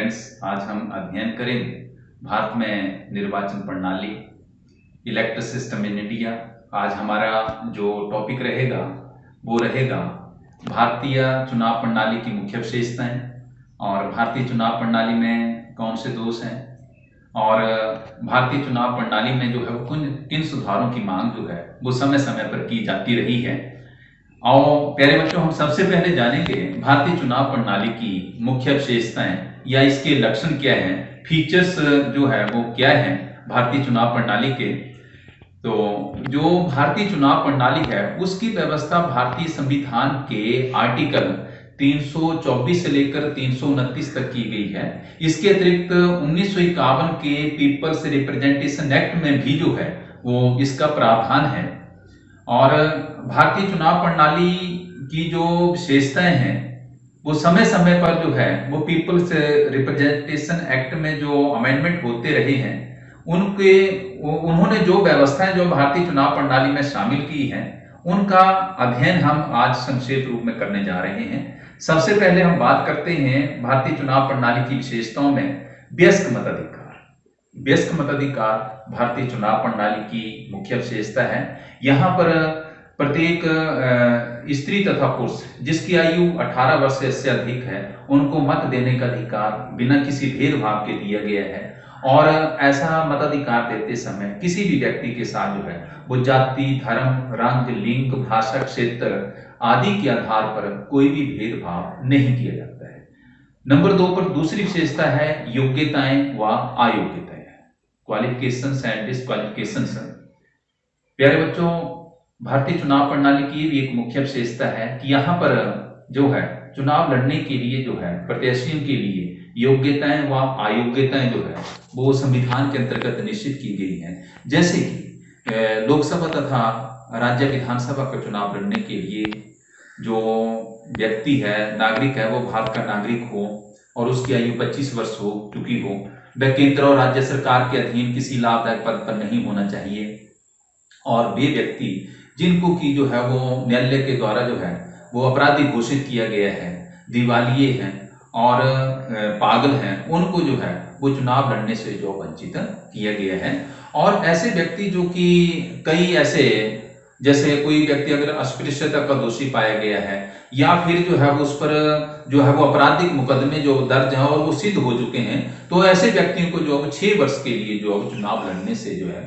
Friends, आज हम अध्ययन करेंगे भारत में निर्वाचन प्रणाली, इलेक्ट सिस्टम इन इंडिया। आज हमारा जो टॉपिक रहेगा वो रहेगा भारतीय चुनाव प्रणाली की मुख्य विशेषताएं और भारतीय चुनाव प्रणाली में कौन से दोष हैं और भारतीय चुनाव प्रणाली में जो है वो किन सुधारों की मांग जो है वो समय समय पर की जाती रही है। और प्यारे बच्चों, हम सबसे पहले जानेंगे भारतीय चुनाव प्रणाली की मुख्य विशेषताएं या इसके लक्षण क्या हैं, फीचर्स जो है वो क्या हैं भारतीय चुनाव प्रणाली के। तो जो भारतीय चुनाव प्रणाली है उसकी व्यवस्था भारतीय संविधान के आर्टिकल 324 से लेकर 329 तक की गई है। इसके अतिरिक्त 1951 के पीपल्स रिप्रेजेंटेशन एक्ट में भी जो है वो इसका प्रावधान है। और भारतीय चुनाव प्रणाली की जो विशेषताएं हैं वो समय समय पर जो है वो पीपल्स रिप्रेजेंटेशन एक्ट में जो अमेंडमेंट होते रहे हैं उन्होंने जो व्यवस्थाएं जो भारतीय चुनाव प्रणाली में शामिल की हैं उनका अध्ययन हम आज संक्षेप रूप में करने जा रहे हैं। सबसे पहले हम बात करते हैं भारतीय चुनाव प्रणाली की विशेषताओं में वयस्क मताधिकार। वयस्क मताधिकार भारतीय चुनाव प्रणाली की मुख्य विशेषता है। यहाँ पर प्रत्येक स्त्री तथा पुरुष जिसकी आयु 18 वर्ष से अधिक है उनको मत देने का अधिकार बिना किसी भेदभाव के दिया गया है। और ऐसा मताधिकार देते समय किसी भी व्यक्ति के साथ जो है वो जाति, धर्म, रंग, लिंग, भाषा, क्षेत्र आदि के आधार पर कोई भी भेदभाव नहीं किया जाता है। नंबर 2 पर दूसरी विशेषता है योग्यताएं व अयोग्यताएं, क्वालिफिकेशंस एंड डिस्क्वालिफिकेशंस। प्यारे बच्चों, भारतीय चुनाव प्रणाली की भी एक मुख्य विशेषता है कि यहाँ पर जो है चुनाव लड़ने के लिए जो है प्रत्याशियों के लिए योग्यताएं व अयोग्यताएं जो है वो संविधान के अंतर्गत निश्चित की गई हैं। जैसे कि लोकसभा तथा राज्य विधानसभा का चुनाव लड़ने के लिए जो व्यक्ति है, नागरिक है, वो भारत का नागरिक हो और उसकी आयु 25 वर्ष हो चुकी हो, वह केंद्र और राज्य सरकार के अधीन किसी लाभदायक पद पर नहीं होना चाहिए और वे व्यक्ति जिनको की जो है वो न्यायालय के द्वारा जो है वो अपराधी घोषित किया गया है, दिवालिये हैं और पागल हैं, उनको जो है वो चुनाव लड़ने से जो वंचित किया गया है। और ऐसे व्यक्ति जो कि कई ऐसे, जैसे कोई व्यक्ति अगर अस्पृश्यता का दोषी पाया गया है या फिर जो है वो उस पर जो है वो आपराधिक मुकदमे जो दर्ज है और वो सिद्ध हो चुके हैं, तो ऐसे व्यक्तियों को जो है 6 वर्ष के लिए जो है चुनाव लड़ने से जो है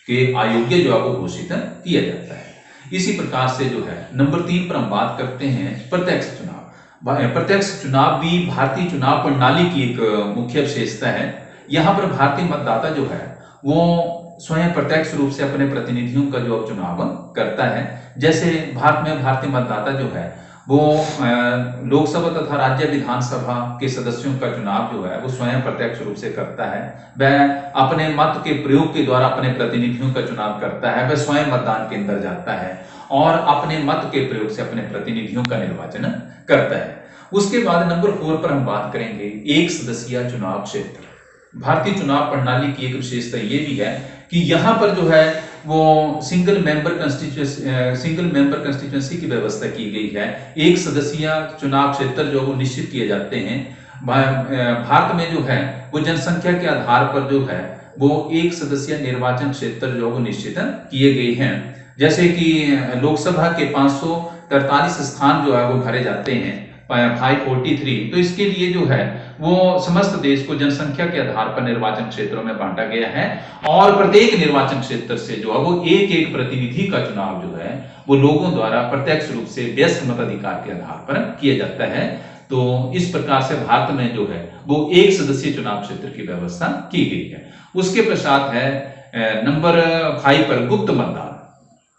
कि अयोग्य जो है वो घोषित किया जाता है। इसी प्रकार से जो है नंबर 3 पर हम बात करते हैं प्रत्यक्ष चुनाव। प्रत्यक्ष चुनाव भी भारतीय चुनाव प्रणाली की एक मुख्य विशेषता है। यहाँ पर भारतीय मतदाता जो है वो स्वयं प्रत्यक्ष रूप से अपने प्रतिनिधियों का जो चुनाव करता है। जैसे भारत में भारतीय मतदाता जो है वो लोकसभा तथा राज्य विधानसभा के सदस्यों का चुनाव जो है वो स्वयं प्रत्यक्ष रूप से करता है। वह अपने मत के प्रयोग के द्वारा अपने प्रतिनिधियों का चुनाव करता है। वह स्वयं मतदान के अंदर जाता है और अपने मत के प्रयोग से अपने प्रतिनिधियों का निर्वाचन करता है। उसके बाद नंबर 4 पर हम बात करेंगे एक सदस्यीय चुनाव क्षेत्र। भारतीय चुनाव प्रणाली की एक विशेषता ये भी है कि यहाँ पर जो है वो सिंगल मेंबर कंस्टिट्यूएंसी की व्यवस्था की गई है। एक सदस्यीय चुनाव क्षेत्र जो वो निश्चित किए जाते हैं। भारत में जो है वो जनसंख्या के आधार पर जो है वो एक सदस्यीय निर्वाचन क्षेत्र जो वो निश्चित किए गए हैं। जैसे कि लोकसभा के 543 स्थान जो है वो भरे जाते हैं 543, तो इसके लिए जो है वो समस्त देश को जनसंख्या के आधार पर निर्वाचन क्षेत्रों में बांटा गया है और प्रत्येक निर्वाचन क्षेत्र से जो है वो एक प्रतिनिधि का चुनाव जो है वो लोगों द्वारा प्रत्यक्ष रूप से वयस्क मताधिकार के आधार पर किया जाता है। तो इस प्रकार से भारत में जो है वो एक सदस्यीय चुनाव क्षेत्र की व्यवस्था की गई है। उसके पश्चात है नंबर 5 पर गुप्त मतदान।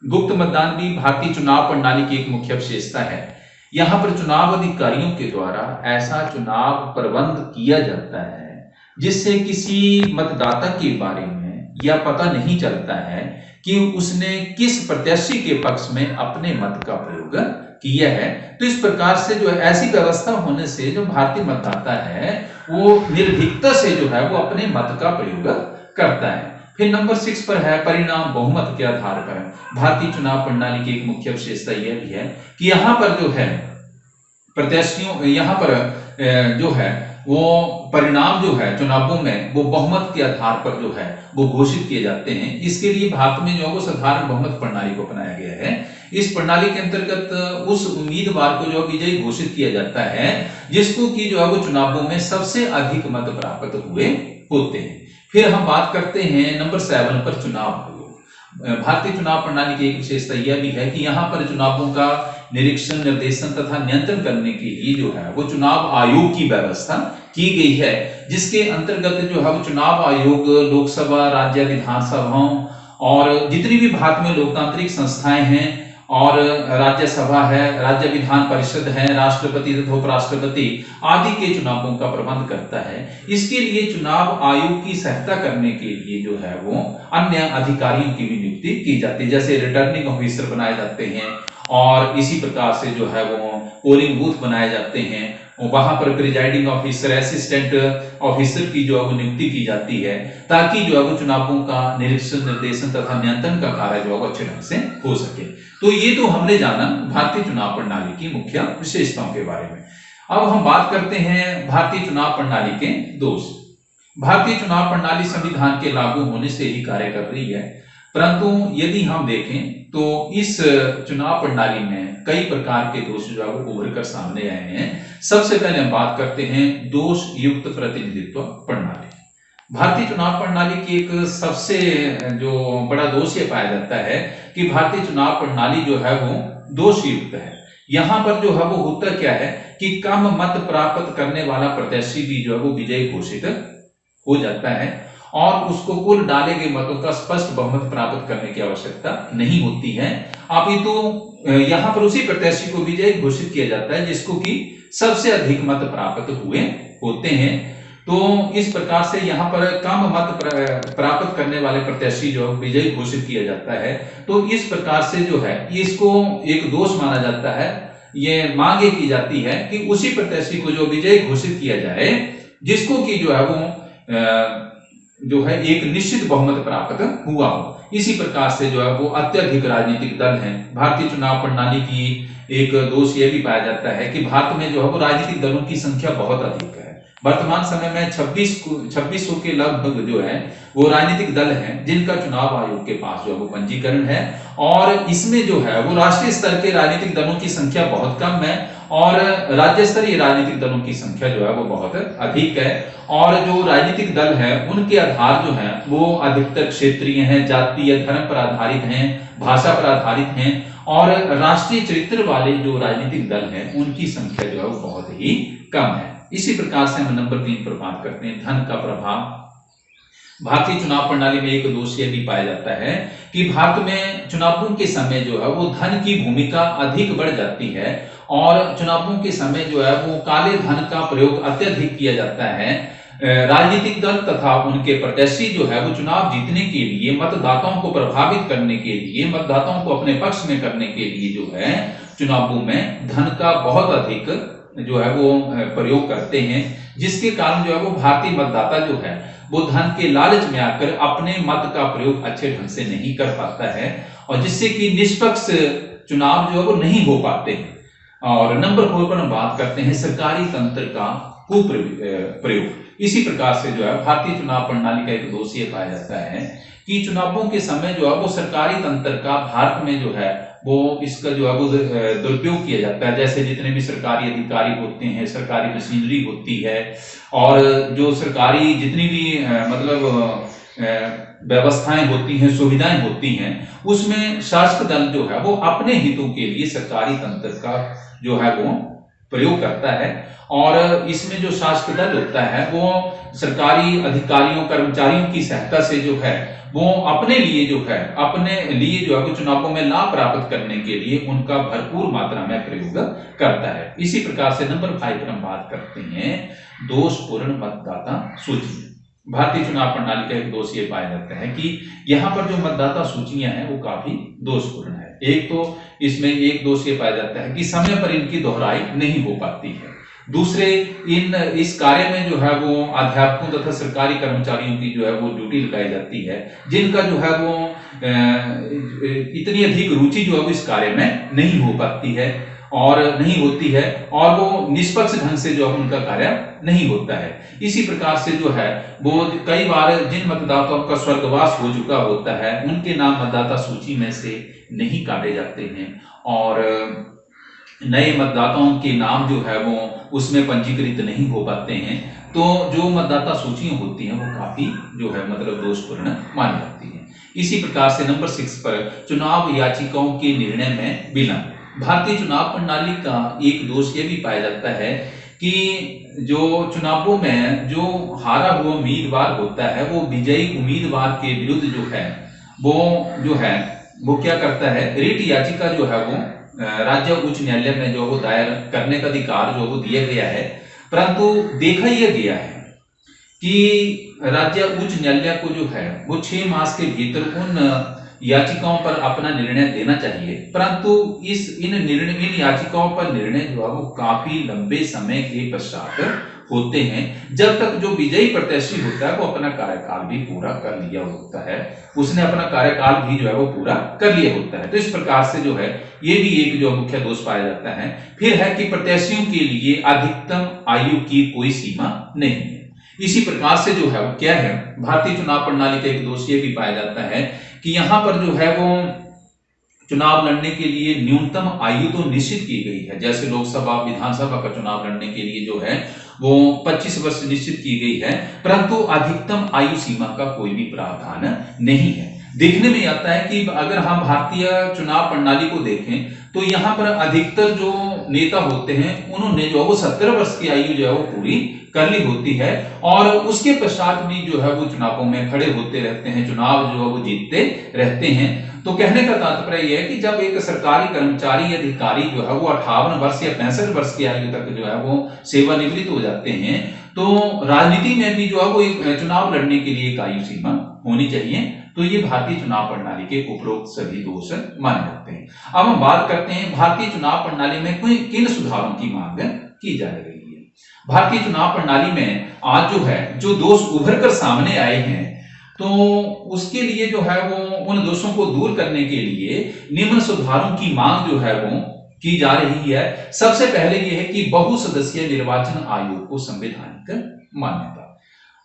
गुप्त मतदान भी भारतीय चुनाव प्रणाली की एक मुख्य विशेषता है। यहाँ पर चुनाव अधिकारियों के द्वारा ऐसा चुनाव प्रबंध किया जाता है जिससे किसी मतदाता के बारे में यह पता नहीं चलता है कि उसने किस प्रत्याशी के पक्ष में अपने मत का प्रयोग किया है। तो इस प्रकार से जो है ऐसी व्यवस्था होने से जो भारतीय मतदाता है वो निर्भीकता से जो है वो अपने मत का प्रयोग करता है। फिर नंबर 6 पर है परिणाम बहुमत के आधार पर। भारतीय चुनाव प्रणाली की एक मुख्य विशेषता यह भी है कि यहाँ पर जो है प्रत्याशियों, यहाँ पर जो है वो परिणाम जो है चुनावों में वो बहुमत के आधार पर जो है वो घोषित किए जाते हैं। इसके लिए भारत में जो है वो साधारण बहुमत प्रणाली को अपनाया गया है। इस प्रणाली के अंतर्गत उस उम्मीदवार को जो विजयी घोषित किया जाता है जिसको कि जो है वो चुनावों में सबसे अधिक मत प्राप्त हुए होते हैं। फिर हम बात करते हैं नंबर 7 पर चुनाव आयोग। भारतीय चुनाव प्रणाली की एक विशेषता यह भी है कि यहाँ पर चुनावों का निरीक्षण, निर्देशन तथा नियंत्रण करने के लिए जो है वो चुनाव आयोग की व्यवस्था की गई है, जिसके अंतर्गत जो है वो चुनाव आयोग लोकसभा, राज्य विधानसभाओं और जितनी भी भारत में लोकतांत्रिक संस्थाएं हैं और राज्यसभा है, राज्य विधान परिषद है, राष्ट्रपति तथा उपराष्ट्रपति आदि के चुनावों का प्रबंध करता है। इसके लिए चुनाव आयोग की सहायता करने के लिए जो है वो अन्य अधिकारियों की भी नियुक्ति की जाती है, जैसे रिटर्निंग ऑफिसर बनाए जाते हैं और इसी प्रकार से जो है वो पोलिंग बूथ बनाए जाते हैं। वहां पर प्रिजाइडिंग ऑफिसर, असिस्टेंट ऑफिसर की जो है वो नियुक्ति की जाती है ताकि जो है वो चुनावों का निरीक्षण, निर्देशन तथा नियंत्रण का कार्य जो है वो अच्छे ढंग से हो सके। तो ये तो हमने जाना भारतीय चुनाव प्रणाली की मुख्य विशेषताओं के बारे में। अब हम बात करते हैं भारतीय चुनाव प्रणाली के दोष। भारतीय चुनाव प्रणाली संविधान के लागू होने से ही कार्य कर रही है, परंतु यदि हम देखें तो इस चुनाव प्रणाली में कई प्रकार के दोष जो है वो उभर कर सामने आए हैं। सबसे पहले हम बात करते हैं दोष युक्त प्रतिनिधित्व प्रणाली। भारतीय चुनाव प्रणाली की एक सबसे जो बड़ा दोष ये पाया जाता है कि भारतीय चुनाव प्रणाली जो है वो दोष युक्त है। यहाँ पर जो है वो होता क्या है कि कम मत प्राप्त करने वाला प्रत्याशी भी जो है वो विजयी घोषित हो जाता है और उसको कुल डाले गए मतों का स्पष्ट बहुमत प्राप्त करने की आवश्यकता नहीं होती है। अपितु यहाँ पर उसी प्रत्याशी को विजयी घोषित किया जाता है जिसको कि सबसे अधिक मत प्राप्त हुए होते हैं। तो इस प्रकार से यहाँ पर कम मत प्राप्त करने वाले प्रत्याशी जो विजयी घोषित किया जाता है। तो इस प्रकार से जो है इसको एक दोष माना जाता है। ये मांग ये की जाती है कि उसी प्रत्याशी को जो विजयी घोषित किया जाए जिसको कि जो है वो जो है एक निश्चित बहुमत प्राप्त हुआ हो। इसी प्रकार से जो है वो अत्यधिक राजनीतिक दल हैं। भारतीय चुनाव प्रणाली की एक दोष यह भी पाया जाता है कि भारत में जो है वो राजनीतिक दलों की संख्या बहुत अधिक है। वर्तमान समय में 2600 के लगभग जो है वो राजनीतिक दल हैं जिनका चुनाव आयोग के पास जो है वो पंजीकरण है और इसमें जो है वो राष्ट्रीय स्तर के राजनीतिक दलों की संख्या बहुत कम है और राज्य स्तरीय राजनीतिक दलों की संख्या जो है वो बहुत अधिक है। और जो राजनीतिक दल है उनके आधार जो है वो अधिकतर क्षेत्रीय हैं, जातीय धर्म पर आधारित हैं, भाषा पर आधारित हैं और राष्ट्रीय चरित्र वाले जो राजनीतिक दल हैं उनकी संख्या जो है वो बहुत ही कम है। इसी प्रकार से हम नंबर 3 पर बात करते हैं धन का प्रभाव। भारतीय चुनाव प्रणाली में एक दोष यह भी पाया जाता है कि भारत में चुनावों के समय जो है वो धन की भूमिका अधिक बढ़ जाती है और चुनावों के समय जो है वो काले धन का प्रयोग अत्यधिक किया जाता है। राजनीतिक दल तथा उनके प्रत्याशी जो है वो चुनाव जीतने के लिए, मतदाताओं को प्रभावित करने के लिए, मतदाताओं को अपने पक्ष में करने के लिए जो है चुनावों में धन का बहुत अधिक जो है वो प्रयोग करते हैं, जिसके कारण जो है वो भारतीय मतदाता जो है वो धन के लालच में आकर अपने मत का प्रयोग अच्छे ढंग से नहीं कर पाता है और जिससे कि निष्पक्ष चुनाव जो है वो नहीं हो पाते हैं। और नंबर 4 पर हम बात करते हैं सरकारी तंत्र का कुप्रयोग। इसी प्रकार से जो है भारतीय चुनाव प्रणाली का एक दोष ये पाया जाता है कि चुनावों के समय जो है वो सरकारी तंत्र का भारत में जो है वो इसका जो है वो दुरुपयोग किया जाता है। जैसे जितने भी सरकारी अधिकारी होते हैं, सरकारी मशीनरी होती है और जो सरकारी जितनी भी मतलब व्यवस्थाएं होती हैं, सुविधाएं होती हैं, उसमें शासक दल जो है वो अपने हितों के लिए सरकारी तंत्र का जो है वो प्रयोग करता है और इसमें जो शासक दल होता है वो सरकारी अधिकारियों, कर्मचारियों की सहायता से जो है वो अपने लिए जो है वो चुनावों में लाभ प्राप्त करने के लिए उनका भरपूर मात्रा में प्रयोग करता है। इसी प्रकार से नंबर 5 पर हम बात करते हैं दोषपूर्ण मतदाता सूची। भारतीय चुनाव प्रणाली का एक दोष ये पाया जाता है कि यहाँ पर जो मतदाता सूचियां हैं वो काफी दोषपूर्ण है। एक तो इसमें एक दोष ये पाया जाता है कि समय पर इनकी दोहराई नहीं हो पाती है। दूसरे, इस कार्य में जो है वो अध्यापकों तथा सरकारी कर्मचारियों की जो है वो ड्यूटी लगाई जाती है, जिनका जो है वो इतनी अधिक रुचि जो है वो इस कार्य में नहीं हो पाती है। और नहीं होती है, और वो निष्पक्ष ढंग से जो है उनका कार्य नहीं होता है। इसी प्रकार से जो है वो कई बार जिन मतदाताओं का स्वर्गवास हो चुका होता है उनके नाम मतदाता सूची में से नहीं काटे जाते हैं, और नए मतदाताओं के नाम जो है वो उसमें पंजीकृत नहीं हो पाते हैं। तो जो मतदाता सूचियां होती हैं वो काफी जो है मतलब दोषपूर्ण मानी जाती है। इसी प्रकार से नंबर 6 पर चुनाव याचिकाओं के निर्णय में विलंब। भारतीय चुनाव प्रणाली का एक दोष यह भी पाया जाता है कि जो चुनावों में जो हारा हुआ उम्मीदवार होता है वो विजयी उम्मीदवार के विरुद्ध जो है वो क्या करता है, रिट याचिका जो है वो राज्य उच्च न्यायालय में जो वो दायर करने का अधिकार जो वो दिया गया है। परंतु देखा यह गया है कि राज्य उच्च न्यायालय को जो है वो 6 मास के भीतर उन याचिकाओं पर अपना निर्णय देना चाहिए, परंतु इन याचिकाओं पर निर्णय जो है वो काफी लंबे समय के पश्चात होते हैं, जब तक जो विजयी प्रत्याशी होता है वो अपना कार्यकाल भी पूरा कर लिया होता है, उसने अपना कार्यकाल भी जो है वो पूरा कर लिया होता है। तो इस प्रकार से जो है ये भी एक जो मुख्य दोष पाया जाता है। फिर है कि प्रत्याशियों के लिए अधिकतम आयु की कोई सीमा नहीं है। इसी प्रकार से जो है वो क्या है, भारतीय चुनाव प्रणाली का एक दोष ये भी पाया जाता है कि यहाँ पर जो है वो चुनाव लड़ने के लिए न्यूनतम आयु तो निश्चित की गई है, जैसे लोकसभा विधानसभा का चुनाव लड़ने के लिए जो है वो 25 वर्ष निश्चित की गई है, परंतु अधिकतम आयु सीमा का कोई भी प्रावधान नहीं है। देखने में आता है कि अगर हम भारतीय चुनाव प्रणाली को देखें तो यहाँ पर अधिकतर जो नेता होते हैं उन्होंने जो है वो 70 वर्ष की आयु जो है वो पूरी कर ली होती है, और उसके पश्चात भी जो है वो चुनावों में खड़े होते रहते हैं, चुनाव जो है वो जीतते रहते हैं। तो कहने का तात्पर्य यह है कि जब एक सरकारी कर्मचारी अधिकारी जो है वो 58 वर्ष या 65 वर्ष की आयु तक जो है वो सेवानिवृत्त हो जाते हैं, तो राजनीति में भी जो है वो एक चुनाव लड़ने के लिए एक आयु सीमा होनी चाहिए। तो ये भारतीय चुनाव प्रणाली के उपरोक्त सभी दोष माने जाते हैं। अब हम बात करते हैं भारतीय चुनाव प्रणाली में किन सुधारों की मांग की जा रही है। भारतीय चुनाव प्रणाली में आज जो दोष उभर कर सामने आए हैं, तो उसके लिए जो है वो उन दोषों को दूर करने के लिए निम्न सुधारों की मांग जो है वो की जा रही है। सबसे पहले यह है कि बहुसदस्यीय निर्वाचन आयोग को संवैधानिक मान्यता।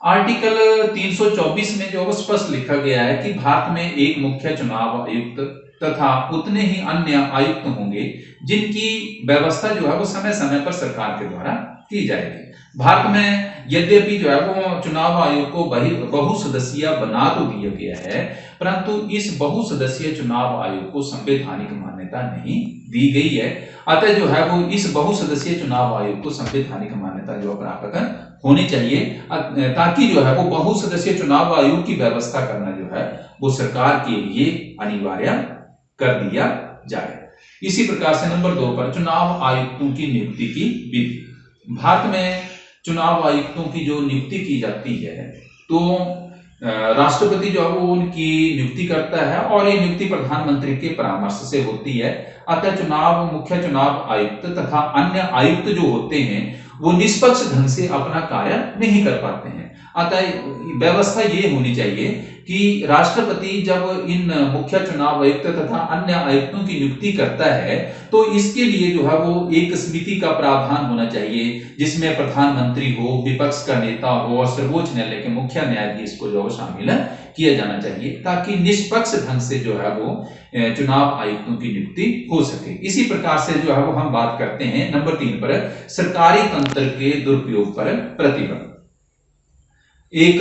आर्टिकल 324 में जो स्पष्ट लिखा गया है कि भारत में एक मुख्य चुनाव आयुक्त तथा उतने ही अन्य आयुक्त होंगे जिनकी व्यवस्था जो है वो समय समय पर सरकार के द्वारा की जाएगी। भारत में यद्यपि जो है वो चुनाव आयोग को बहुसदस्यीय बना तो दिया गया है, परंतु इस बहुसदस्यीय चुनाव आयोग को संवैधानिक मान्यता नहीं दी गई है। अतः जो है वो इस बहुसदस्यीय चुनाव आयोग को संवैधानिक मान्यता जो प्राप्त होनी चाहिए, ताकि जो है वो बहुसदस्यीय चुनाव आयोग की व्यवस्था करना जो है वो सरकार के लिए अनिवार्य कर दिया जाए। इसी प्रकार से नंबर 2 पर चुनाव आयुक्तों की नियुक्ति की विधि। भारत में चुनाव आयुक्तों की जो नियुक्ति की जाती है तो राष्ट्रपति जो है वो उनकी नियुक्ति करता है, और ये नियुक्ति प्रधानमंत्री के परामर्श से होती है। अतः मुख्य चुनाव आयुक्त तथा अन्य आयुक्त जो होते हैं वो निष्पक्ष ढंग से अपना कार्य नहीं कर पाते हैं। अतः व्यवस्था ये होनी चाहिए कि राष्ट्रपति जब इन मुख्य चुनाव आयुक्त तथा अन्य आयुक्तों की नियुक्ति करता है तो इसके लिए जो है वो एक समिति का प्रावधान होना चाहिए, जिसमें प्रधानमंत्री हो, विपक्ष का नेता हो और सर्वोच्च न्यायालय के मुख्य न्यायाधीश को जो है शामिल किया जाना चाहिए, ताकि निष्पक्ष ढंग से जो है वो चुनाव आयुक्तों की नियुक्ति हो सके। इसी प्रकार से जो है वो हम बात करते हैं नंबर 3 पर सरकारी तंत्र के दुरुपयोग पर प्रतिबंध। एक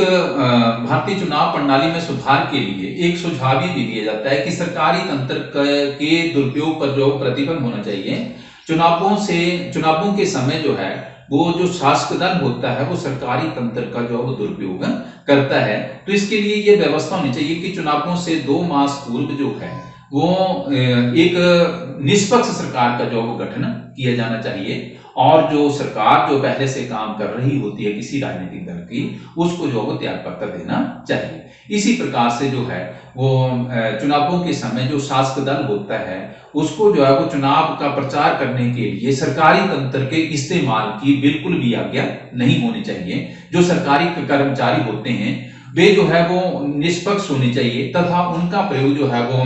भारतीय चुनाव प्रणाली में सुधार के लिए एक सुझाव भी दिया जाता है कि सरकारी तंत्र के दुरुपयोग पर जो प्रतिबंध होना चाहिए। चुनावों के समय जो है वो जो शासक दल होता है वो सरकारी तंत्र का जो वो दुरुपयोग करता है, तो इसके लिए ये व्यवस्था होनी चाहिए कि चुनावों से 2 मास पूर्व जो है वो एक निष्पक्ष सरकार का जो गठन किया जाना चाहिए, और जो सरकार जो पहले से काम कर रही होती है किसी राजनीतिक दल की, उसको जो वो त्याग पत्र देना चाहिए। इसी प्रकार से जो है वो चुनावों के समय जो शासक दल होता है उसको जो है वो चुनाव का प्रचार करने के लिए सरकारी तंत्र के इस्तेमाल की बिल्कुल भी आज्ञा नहीं होनी चाहिए। जो सरकारी कर्मचारी होते हैं वे जो है वो निष्पक्ष होने चाहिए, तथा उनका प्रयोग जो है वो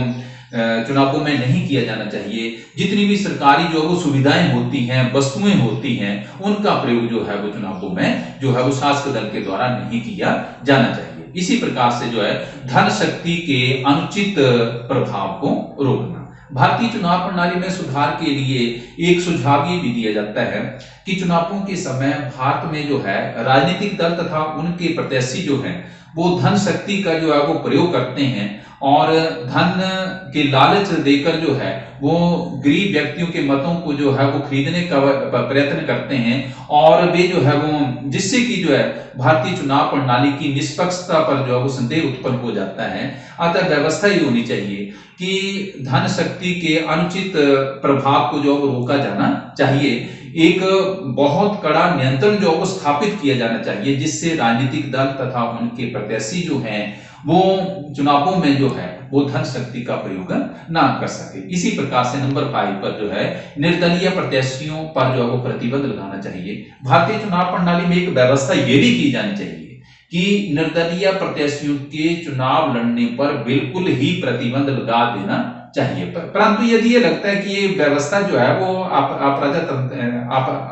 चुनावों में नहीं किया जाना चाहिए। जितनी भी सरकारी जो है वो सुविधाएं होती हैं, वस्तुएं होती हैं, उनका प्रयोग जो है वो चुनावों में जो है वो शासक दल के द्वारा नहीं किया जाना चाहिए। इसी प्रकार से जो है धन शक्ति के अनुचित प्रभाव को रोकना। भारतीय चुनाव प्रणाली में सुधार के लिए एक सुझाव ये भी दिया जाता है कि चुनावों के समय भारत में जो है राजनीतिक दल तथा उनके प्रत्याशी जो हैं वो धन शक्ति का जो है वो प्रयोग करते हैं और धन के लालच देकर जो है वो गरीब व्यक्तियों के मतों को जो है वो खरीदने का प्रयत्न करते हैं और वे जो है वो जिससे कि जो है भारतीय चुनाव प्रणाली की निष्पक्षता पर जो है वो संदेह उत्पन्न हो जाता है। अतः व्यवस्था ये होनी चाहिए कि धन शक्ति के अनुचित प्रभाव को जो रोका जाना चाहिए। एक बहुत कड़ा नियंत्रण जो वो स्थापित किया जाना चाहिए जिससे राजनीतिक दल तथा उनके प्रत्याशी जो हैं वो चुनावों में जो है वो धन शक्ति का प्रयोग ना कर सके। इसी प्रकार से नंबर 5 पर जो है निर्दलीय प्रत्याशियों पर जो है वो प्रतिबंध लगाना चाहिए। भारतीय चुनाव प्रणाली में एक व्यवस्था ये भी की जानी चाहिए कि निर्दलीय प्रत्याशियों के चुनाव लड़ने पर बिल्कुल ही प्रतिबंध लगा देना चाहिए। परंतु यदि ये लगता है कि ये व्यवस्था जो है वो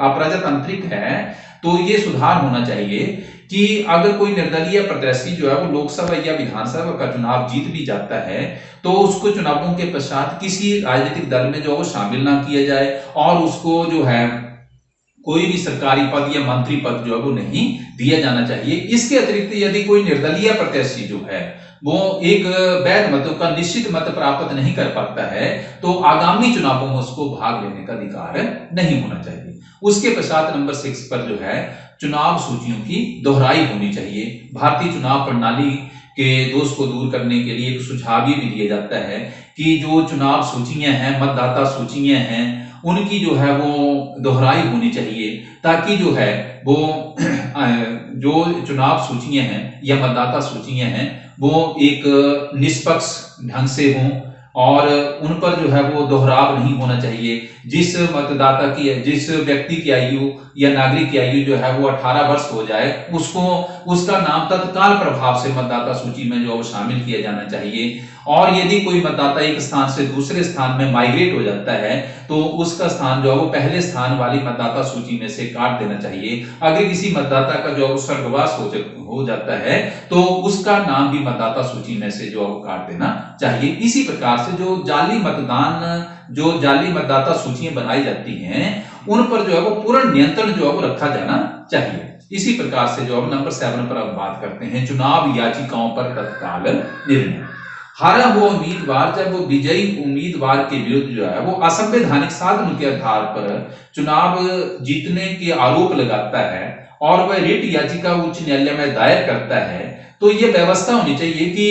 अप्रजातांत्रिक है तो ये सुधार होना चाहिए कि अगर कोई निर्दलीय प्रत्याशी जो है वो लोकसभा या विधानसभा का चुनाव जीत भी जाता है तो उसको चुनावों के पश्चात किसी राजनीतिक दल में जो वो शामिल ना किया जाए और उसको जो है कोई भी सरकारी पद या मंत्री पद जो है वो नहीं दिया जाना चाहिए। इसके अतिरिक्त यदि कोई निर्दलीय प्रत्याशी जो है वो एक वैध मतों का निश्चित मत प्राप्त नहीं कर पाता है तो आगामी चुनावों में उसको भाग लेने का अधिकार नहीं होना चाहिए। उसके पश्चात नंबर 6 पर जो है चुनाव सूचियों की दोहराई होनी चाहिए। भारतीय चुनाव प्रणाली के दोष को दूर करने के लिए एक सुझाव ये भी दिया जाता है कि जो चुनाव सूचियां हैं, मतदाता सूचियां हैं, उनकी जो है वो दोहराई होनी चाहिए ताकि जो है वो जो चुनाव सूचियां हैं या मतदाता सूचियां हैं वो एक निष्पक्ष ढंग से हों और उन पर जो है वो दोहराव नहीं होना चाहिए। जिस मतदाता की, जिस व्यक्ति की आयु या नागरिक की आयु जो है वो 18 वर्ष हो जाए उसको उसका नाम तत्काल प्रभाव से मतदाता सूची में जो शामिल किया जाना चाहिए। और यदि कोई मतदाता एक स्थान से दूसरे स्थान में माइग्रेट हो जाता है तो उसका स्थान जो है वो पहले स्थान वाली मतदाता सूची में से काट देना चाहिए। अगर किसी मतदाता का जो स्वर्गवास हो जाता है तो उसका नाम भी मतदाता सूची में से जो काट देना चाहिए। इसी प्रकार से जो जाली मतदाता सूचियां बनाई जाती हैं उन पर जो है वो पूर्ण नियंत्रण जो है वो रखा जाना चाहिए। इसी प्रकार से जो अब नंबर 7 पर अब बात करते हैं चुनाव याचिकाओं पर तत्काल निर्णय। हारा हुआ उम्मीदवार जब विजयी उम्मीदवार के विरुद्ध जो है वो असंवैधानिक साधनों के आधार पर चुनाव जीतने के आरोप लगाता है और वह रिट याचिका उच्च न्यायालय में दायर करता है तो ये व्यवस्था होनी चाहिए कि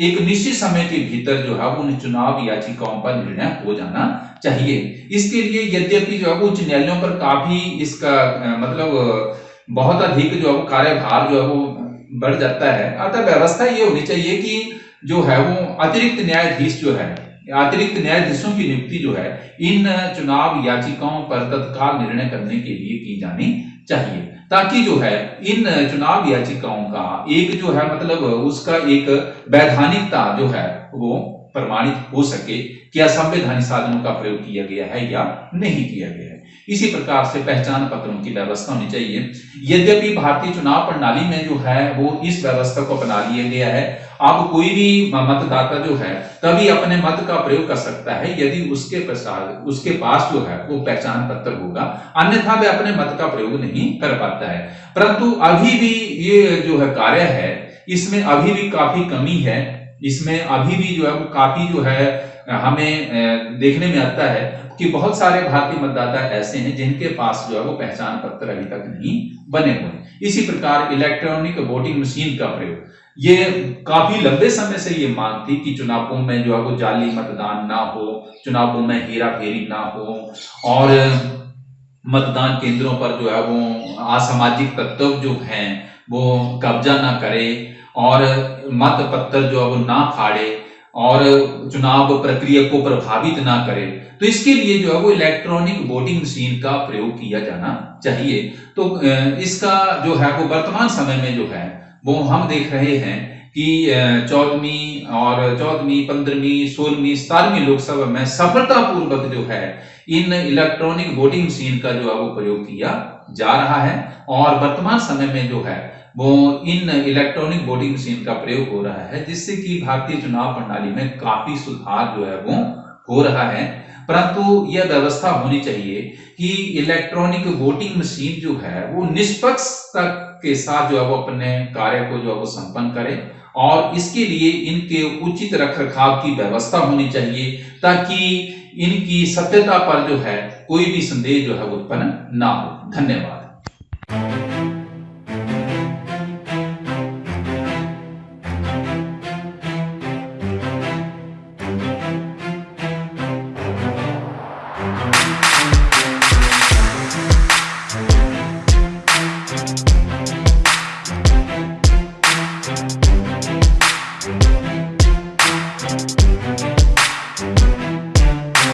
एक निश्चित समय के भीतर जो है वो उन चुनाव याचिकाओं पर निर्णय हो जाना चाहिए। इसके लिए यद्यपि जो है वो उच्च न्यायालयों पर काफी इसका मतलब बहुत अधिक जो है वो कार्यभार जो है वो बढ़ जाता है। अतः व्यवस्था ये होनी चाहिए कि जो है वो अतिरिक्त न्यायाधीश जो है, अतिरिक्त न्यायाधीशों की नियुक्ति जो है इन चुनाव याचिकाओं पर तत्काल निर्णय करने के लिए की जानी चाहिए ताकि जो है इन चुनाव याचिकाओं का एक जो है मतलब उसका एक वैधानिकता जो है वो प्रमाणित हो सके कि असंवैधानिक साधनों का प्रयोग किया गया है या नहीं किया गया है। इसी प्रकार से पहचान पत्रों की व्यवस्था होनी चाहिए। यद्यपि भारतीय चुनाव प्रणाली में जो है वो इस व्यवस्था को अपना लिया गया है। अब कोई भी मतदाता जो है तभी अपने मत का प्रयोग कर सकता है यदि उसके पास जो है वो पहचान पत्र होगा, अन्यथा वह अपने मत का प्रयोग नहीं कर पाता है। परंतु अभी भी ये जो है कार्य है इसमें अभी भी काफी कमी है। इसमें अभी भी जो है वो काफी जो है हमें देखने में आता है कि बहुत सारे भारतीय मतदाता ऐसे हैं जिनके पास जो है वो पहचान पत्र अभी तक नहीं बने हुए। इसी प्रकार इलेक्ट्रॉनिक वोटिंग मशीन का प्रयोग, ये काफी लंबे समय से ये मांग थी कि चुनावों में जो है वो जाली मतदान ना हो, चुनावों में हेरा फेरी ना हो और मतदान केंद्रों पर जो है वो असामाजिक तत्व जो हैं वो कब्जा ना करे और मत पत्र जो है वो ना फाड़े और चुनाव प्रक्रिया को प्रभावित ना करे। तो इसके लिए जो है वो इलेक्ट्रॉनिक वोटिंग मशीन का प्रयोग किया जाना चाहिए। तो इसका जो है वो वर्तमान समय में जो है वो हम देख रहे हैं कि 14वीं और 14वीं, 15वीं, 16वीं, 17वीं लोकसभा में सफलतापूर्वक जो है इन इलेक्ट्रॉनिक वोटिंग मशीन का जो है वो प्रयोग किया जा रहा है और वर्तमान समय में जो है वो इन इलेक्ट्रॉनिक वोटिंग मशीन का प्रयोग हो रहा है, जिससे कि भारतीय चुनाव प्रणाली में काफी सुधार जो है वो हो रहा है। परंतु यह व्यवस्था होनी चाहिए कि इलेक्ट्रॉनिक वोटिंग मशीन जो है वो निष्पक्षता के साथ जो है वो अपने कार्य को जो है वो संपन्न करे और इसके लिए इनके उचित रखरखाव की व्यवस्था होनी चाहिए ताकि इनकी सत्यता पर जो है कोई भी संदेह जो है उत्पन्न ना हो। धन्यवाद।